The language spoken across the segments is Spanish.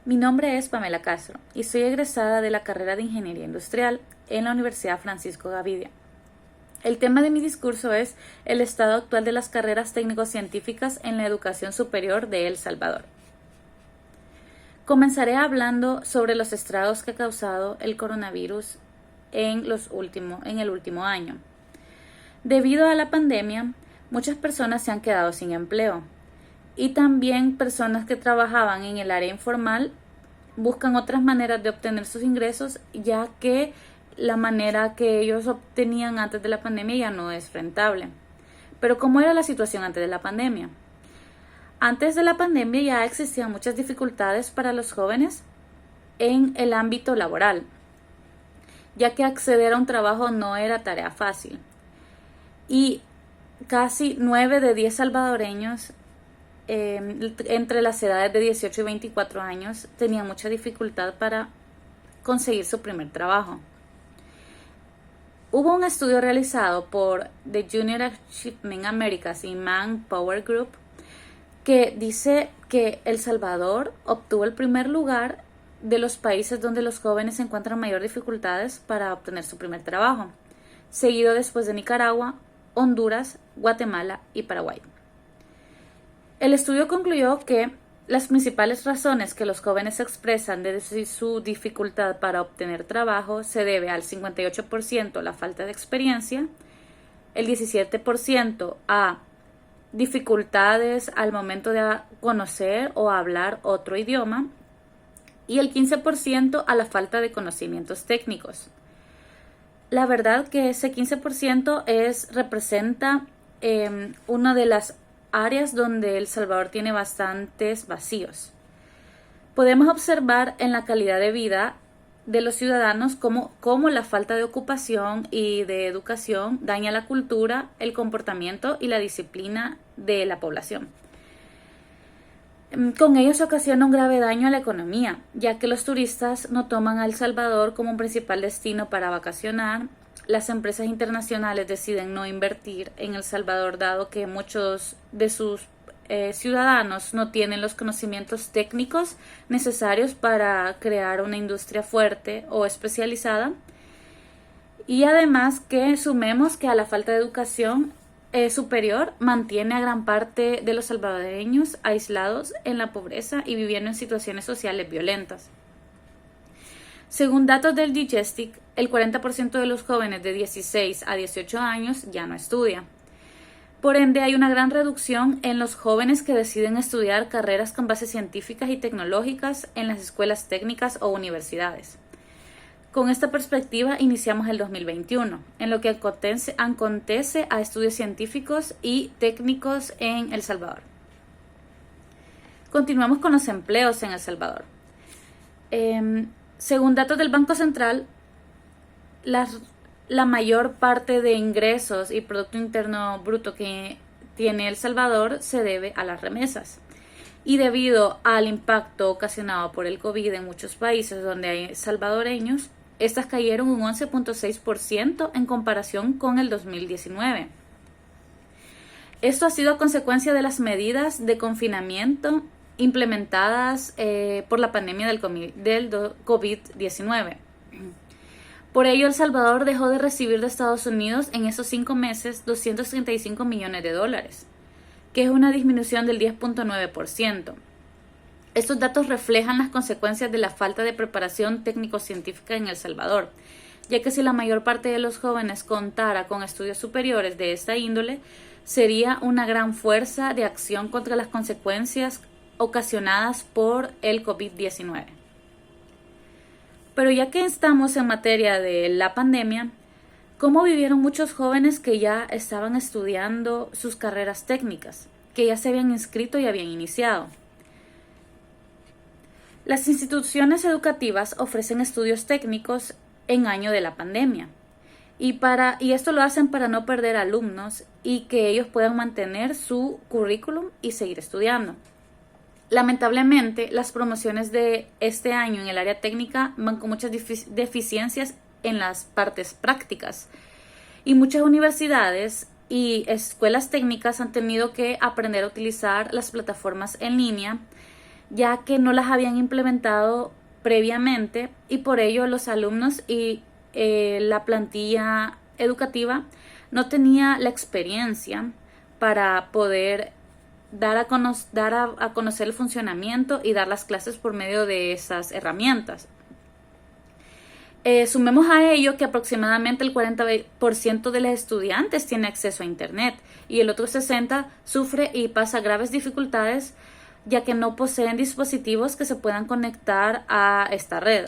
Mi nombre es Pamela Castro y soy egresada de la carrera de Ingeniería Industrial en la Universidad Francisco Gavidia. El tema de mi discurso es el estado actual de las carreras técnico-científicas en la educación superior de El Salvador. Comenzaré hablando sobre los estragos que ha causado el coronavirus en el último año. Debido a la pandemia, muchas personas se han quedado sin empleo y también personas que trabajaban en el área informal buscan otras maneras de obtener sus ingresos, ya que la manera que ellos obtenían antes de la pandemia ya no es rentable. Pero ¿cómo era la situación antes de la pandemia? Antes de la pandemia ya existían muchas dificultades para los jóvenes en el ámbito laboral, ya que acceder a un trabajo no era tarea fácil. Y casi 9 de 10 salvadoreños entre las edades de 18 y 24 años tenían mucha dificultad para conseguir su primer trabajo. Hubo un estudio realizado por The Junior Achievement Americas y Manpower Group que dice que El Salvador obtuvo el primer lugar de los países donde los jóvenes encuentran mayor dificultades para obtener su primer trabajo, seguido después de Nicaragua, Honduras, Guatemala y Paraguay. El estudio concluyó que las principales razones que los jóvenes expresan de su dificultad para obtener trabajo se debe al 58% la falta de experiencia, el 17% a dificultades al momento de conocer o hablar otro idioma y el 15% a la falta de conocimientos técnicos. La verdad que ese 15% representa una de las áreas donde El Salvador tiene bastantes vacíos. Podemos observar en la calidad de vida de los ciudadanos cómo la falta de ocupación y de educación daña la cultura, el comportamiento y la disciplina de la población. Con ello se ocasiona un grave daño a la economía, ya que los turistas no toman a El Salvador como un principal destino para vacacionar. Las empresas internacionales deciden no invertir en El Salvador dado que muchos de sus ciudadanos no tienen los conocimientos técnicos necesarios para crear una industria fuerte o especializada. Y además que sumemos que a la falta de educación superior mantiene a gran parte de los salvadoreños aislados en la pobreza y viviendo en situaciones sociales violentas. Según datos del Digestic, el 40% de los jóvenes de 16 a 18 años ya no estudia. Por ende, hay una gran reducción en los jóvenes que deciden estudiar carreras con bases científicas y tecnológicas en las escuelas técnicas o universidades. Con esta perspectiva iniciamos el 2021, en lo que acontece a estudios científicos y técnicos en El Salvador. Continuamos con los empleos en El Salvador. Según datos del Banco Central, la mayor parte de ingresos y Producto Interno Bruto que tiene El Salvador se debe a las remesas. Y debido al impacto ocasionado por el COVID en muchos países donde hay salvadoreños, estas cayeron un 11.6% en comparación con el 2019. Esto ha sido a consecuencia de las medidas de confinamiento implementadas por la pandemia del COVID-19. Por ello, El Salvador dejó de recibir de Estados Unidos en esos 5 meses $235 millones, que es una disminución del 10.9%. Estos datos reflejan las consecuencias de la falta de preparación técnico-científica en El Salvador, ya que si la mayor parte de los jóvenes contara con estudios superiores de esta índole, sería una gran fuerza de acción contra las consecuencias ocasionadas por el COVID-19. Pero ya que estamos en materia de la pandemia, ¿cómo vivieron muchos jóvenes que ya estaban estudiando sus carreras técnicas, que ya se habían inscrito y habían iniciado? Las instituciones educativas ofrecen estudios técnicos en año de la pandemia y esto lo hacen para no perder alumnos y que ellos puedan mantener su currículum y seguir estudiando. Lamentablemente, las promociones de este año en el área técnica van con muchas deficiencias en las partes prácticas y muchas universidades y escuelas técnicas han tenido que aprender a utilizar las plataformas en línea ya que no las habían implementado previamente y por ello los alumnos y la plantilla educativa no tenía la experiencia para poder dar a conocer el funcionamiento y dar las clases por medio de esas herramientas. Sumemos a ello que aproximadamente el 40% de los estudiantes tiene acceso a Internet y el otro 60% sufre y pasa graves dificultades ya que no poseen dispositivos que se puedan conectar a esta red.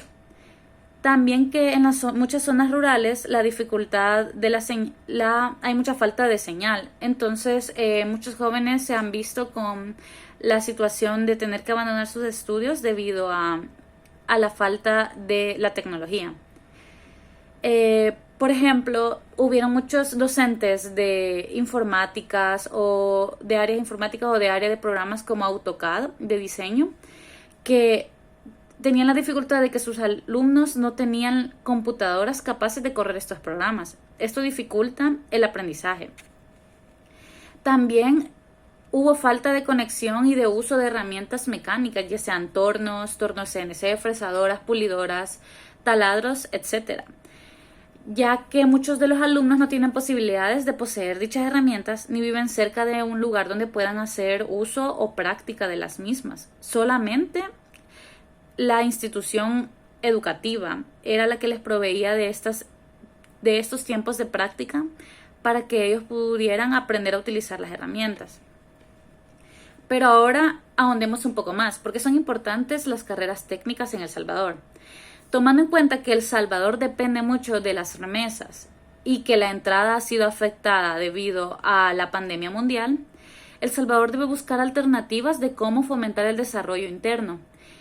También que en muchas zonas rurales la dificultad de hay mucha falta de señal. Entonces muchos jóvenes se han visto con la situación de tener que abandonar sus estudios debido a la falta de la tecnología. Por ejemplo, hubieron muchos docentes de informáticas o de áreas informáticas o de área de programas como AutoCAD de diseño que tenían la dificultad de que sus alumnos no tenían computadoras capaces de correr estos programas. Esto dificulta el aprendizaje. También hubo falta de conexión y de uso de herramientas mecánicas, ya sean tornos CNC, fresadoras, pulidoras, taladros, etc., ya que muchos de los alumnos no tienen posibilidades de poseer dichas herramientas ni viven cerca de un lugar donde puedan hacer uso o práctica de las mismas. Solamente la institución educativa era la que les proveía de estos tiempos de práctica para que ellos pudieran aprender a utilizar las herramientas. Pero ahora ahondemos un poco más, porque son importantes las carreras técnicas en El Salvador. Tomando en cuenta que El Salvador depende mucho de las remesas y que la entrada ha sido afectada debido a la pandemia mundial, El Salvador debe buscar alternativas de cómo fomentar el desarrollo interno.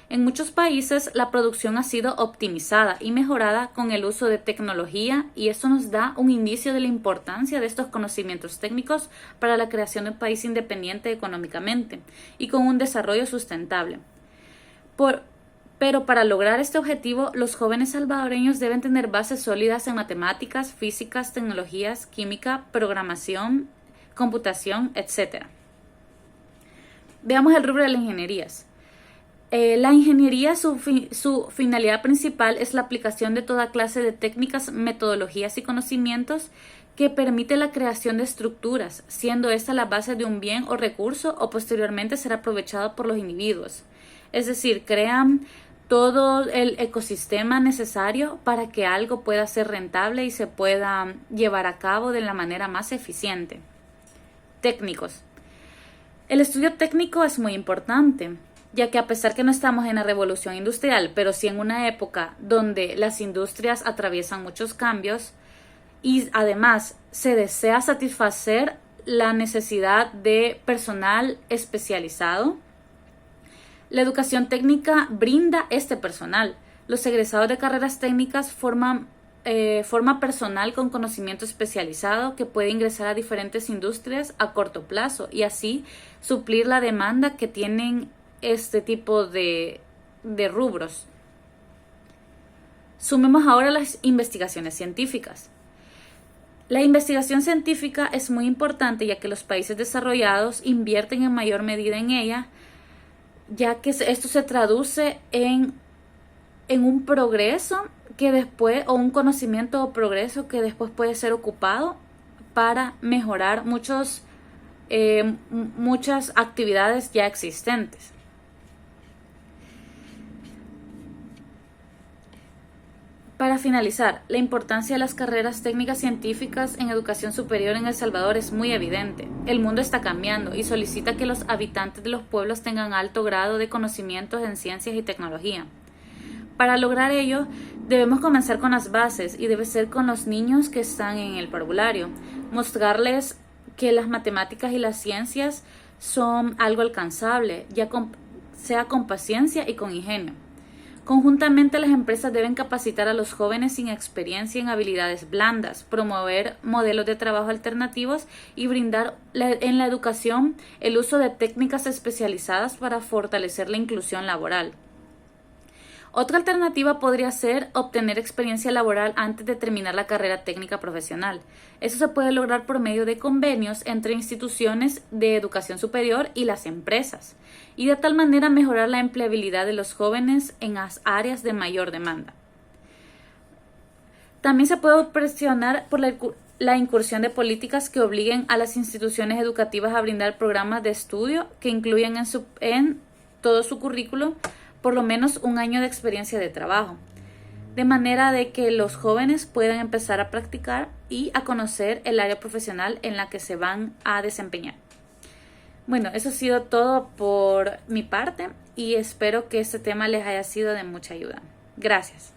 En muchos países la producción ha sido optimizada y mejorada con el uso de tecnología y esto nos da un indicio de la importancia de estos conocimientos técnicos para la creación de un país independiente económicamente y con un desarrollo sustentable. Pero para lograr este objetivo, los jóvenes salvadoreños deben tener bases sólidas en matemáticas, físicas, tecnologías, química, programación, computación, etc. Veamos el rubro de las ingenierías. La ingeniería, su finalidad principal es la aplicación de toda clase de técnicas, metodologías y conocimientos que permite la creación de estructuras, siendo esta la base de un bien o recurso o posteriormente será aprovechado por los individuos. Es decir, crean todo el ecosistema necesario para que algo pueda ser rentable y se pueda llevar a cabo de la manera más eficiente. Técnicos. El estudio técnico es muy importante, ya que a pesar que no estamos en la revolución industrial, pero sí en una época donde las industrias atraviesan muchos cambios y además se desea satisfacer la necesidad de personal especializado, la educación técnica brinda este personal. Los egresados de carreras técnicas forma personal con conocimiento especializado que puede ingresar a diferentes industrias a corto plazo y así suplir la demanda que tienen este tipo de rubros. Sumemos ahora las investigaciones científicas. La investigación científica es muy importante ya que los países desarrollados invierten en mayor medida en ella, ya que esto se traduce en un progreso que después, o un conocimiento o progreso que después puede ser ocupado para mejorar muchas actividades ya existentes. Para finalizar, la importancia de las carreras técnicas científicas en educación superior en El Salvador es muy evidente. El mundo está cambiando y solicita que los habitantes de los pueblos tengan alto grado de conocimientos en ciencias y tecnología. Para lograr ello, debemos comenzar con las bases y debe ser con los niños que están en el parvulario. Mostrarles que las matemáticas y las ciencias son algo alcanzable, sea con paciencia y con ingenio. Conjuntamente, las empresas deben capacitar a los jóvenes sin experiencia en habilidades blandas, promover modelos de trabajo alternativos y brindar en la educación el uso de técnicas especializadas para fortalecer la inclusión laboral. Otra alternativa podría ser obtener experiencia laboral antes de terminar la carrera técnica profesional. Eso se puede lograr por medio de convenios entre instituciones de educación superior y las empresas, y de tal manera mejorar la empleabilidad de los jóvenes en las áreas de mayor demanda. También se puede presionar por la incursión de políticas que obliguen a las instituciones educativas a brindar programas de estudio que incluyan en todo su currículo por lo menos un año de experiencia de trabajo, de manera de que los jóvenes puedan empezar a practicar y a conocer el área profesional en la que se van a desempeñar. Bueno, eso ha sido todo por mi parte y espero que este tema les haya sido de mucha ayuda. Gracias.